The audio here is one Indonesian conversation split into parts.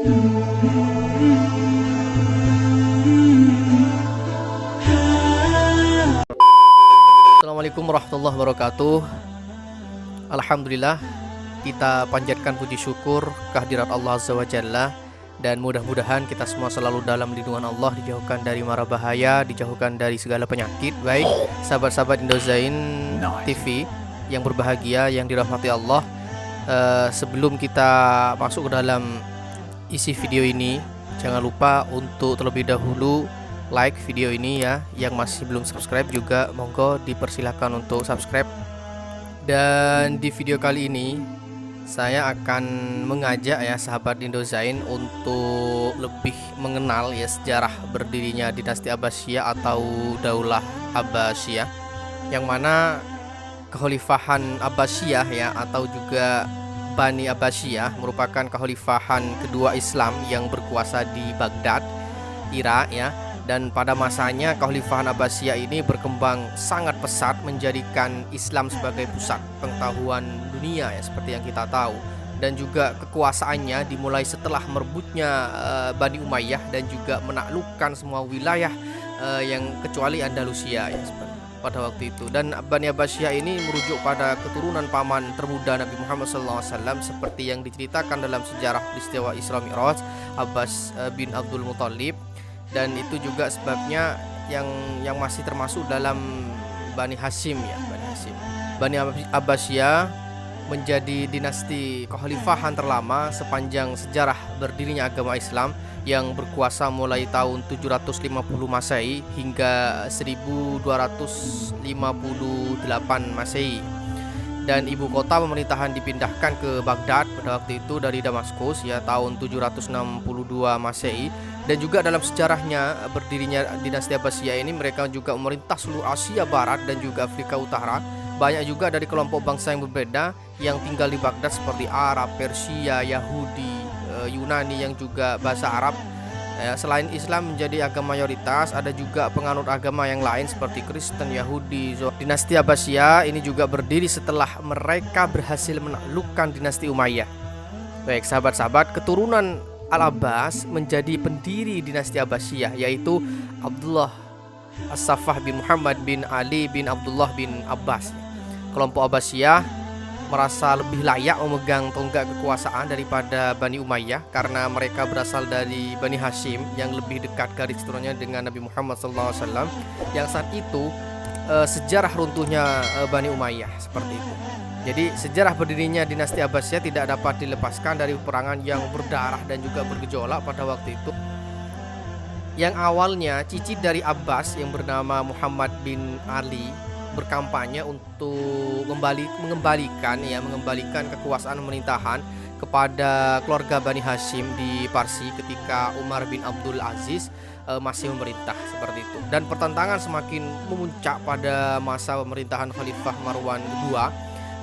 Assalamualaikum warahmatullahi wabarakatuh. Alhamdulillah, kita panjatkan puji syukur kehadirat Allah Azza wa Jalla, dan mudah-mudahan kita semua selalu dalam lindungan Allah, dijauhkan dari mara bahaya, dijauhkan dari segala penyakit. Baik sahabat-sahabat Indosine TV yang berbahagia, yang dirahmati Allah, sebelum kita masuk ke dalam isi video ini, jangan lupa untuk terlebih dahulu like video ini ya. Yang masih belum subscribe juga monggo dipersilakan untuk subscribe. Dan di video kali ini saya akan mengajak ya sahabat Indosine untuk lebih mengenal ya sejarah berdirinya dinasti Abbasiyah atau Daulah Abbasiyah, yang mana kekhalifahan Abbasiyah ya atau juga Bani Abbasiyah merupakan kekhalifahan kedua Islam yang berkuasa di Baghdad, Irak ya. Dan pada masanya kekhalifahan Abbasiyah ini berkembang sangat pesat, menjadikan Islam sebagai pusat pengetahuan dunia ya seperti yang kita tahu. Dan juga kekuasaannya dimulai setelah merebutnya Bani Umayyah dan juga menaklukkan semua wilayah yang kecuali Andalusia ya pada waktu itu. Dan Bani Abbasiyah ini merujuk pada keturunan paman termuda Nabi Muhammad SAW seperti yang diceritakan dalam sejarah peristiwa Isra Mi'raj, Abbas bin Abdul Muthalib. Dan itu juga sebabnya yang masih termasuk dalam Bani Hashim ya, Bani Hashim. Bani Abbasiyah menjadi dinasti kekhalifahan terlama sepanjang sejarah berdirinya agama Islam, yang berkuasa mulai tahun 750 Masehi hingga 1258 Masehi. Dan ibu kota pemerintahan dipindahkan ke Baghdad pada waktu itu dari Damaskus ya tahun 762 Masehi. Dan juga dalam sejarahnya berdirinya dinasti Abbasiyah ini, mereka juga memerintah seluruh Asia Barat dan juga Afrika Utara. Banyak juga dari kelompok bangsa yang berbeda yang tinggal di Baghdad seperti Arab, Persia, Yahudi, Yunani yang juga bahasa Arab. Selain Islam menjadi agama mayoritas, ada juga penganut agama yang lain seperti Kristen, Yahudi. Dinasti Abbasiyah ini juga berdiri setelah mereka berhasil menaklukkan dinasti Umayyah. Baik sahabat-sahabat, keturunan Al-Abbas menjadi pendiri dinasti Abbasiyah, yaitu Abdullah As-Saffah bin Muhammad bin Ali bin Abdullah bin Abbas. Kelompok Abbasiyah merasa lebih layak memegang tonggak kekuasaan daripada Bani Umayyah karena mereka berasal dari Bani Hashim yang lebih dekat garis keturunannya dengan Nabi Muhammad SAW, yang saat itu sejarah runtuhnya Bani Umayyah seperti itu. Jadi sejarah berdirinya dinasti Abbasiyah tidak dapat dilepaskan dari peperangan yang berdarah dan juga bergejolak pada waktu itu, yang awalnya cicit dari Abbas yang bernama Muhammad bin Ali berkampanye untuk mengembalikan kekuasaan pemerintahan kepada keluarga Bani Hashim di Parsi ketika Umar bin Abdul Aziz masih memerintah seperti itu. Dan pertentangan semakin memuncak pada masa pemerintahan Khalifah Marwan II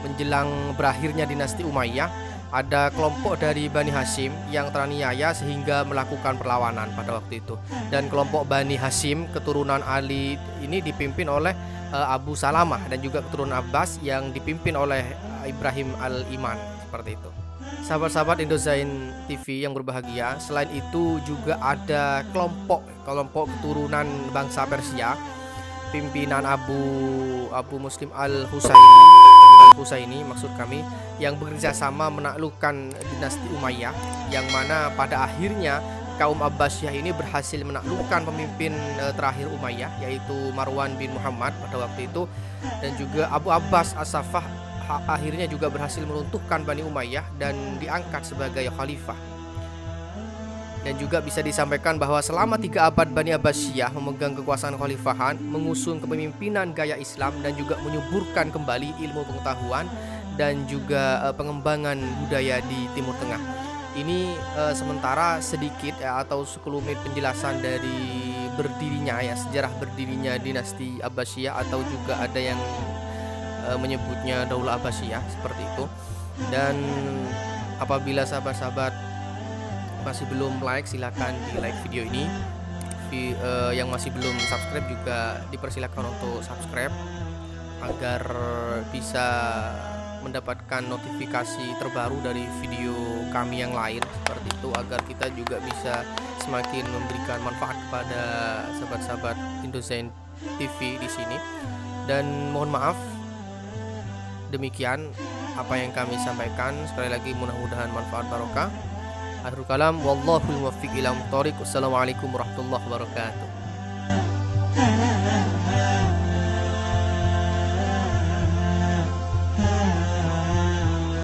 menjelang berakhirnya dinasti Umayyah. Ada kelompok dari Bani Hashim yang teraniaya sehingga melakukan perlawanan pada waktu itu. Dan kelompok Bani Hashim keturunan Ali ini dipimpin oleh Abu Salamah dan juga keturunan Abbas yang dipimpin oleh Ibrahim Al-Iman seperti itu. Sahabat-sahabat Indosine TV yang berbahagia, selain itu juga ada kelompok keturunan bangsa Persia, pimpinan Abu Muslim Al-Husaini maksud kami, yang bekerja sama menaklukkan dinasti Umayyah, yang mana pada akhirnya kaum Abbasiyah ini berhasil menaklukkan pemimpin terakhir Umayyah, yaitu Marwan bin Muhammad pada waktu itu. Dan juga Abu Abbas As-Saffah akhirnya juga berhasil meruntuhkan Bani Umayyah dan diangkat sebagai khalifah. Dan juga bisa disampaikan bahwa selama 3 abad Bani Abbasiyah memegang kekuasaan khalifahan, mengusung kepemimpinan gaya Islam dan juga menyuburkan kembali ilmu pengetahuan dan juga pengembangan budaya di Timur Tengah. Ini sementara sedikit ya, atau sekelumit penjelasan dari berdirinya ya, sejarah berdirinya dinasti Abbasiyah, atau juga ada yang menyebutnya Daulah Abbasiyah seperti itu. Dan apabila sahabat-sahabat masih belum like, silakan di like video ini. Yang masih belum subscribe juga dipersilakan untuk subscribe agar bisa mendapatkan notifikasi terbaru dari video kami yang lain seperti itu, agar kita juga bisa semakin memberikan manfaat kepada sahabat-sahabat Indonesian TV di sini. Dan mohon maaf, demikian apa yang kami sampaikan. Sekali lagi mudah-mudahan manfaat barokah. Akhirul kalam, wallahul muwaffiq ila muthoriq. Wassalamualaikum warahmatullahi wabarakatuh.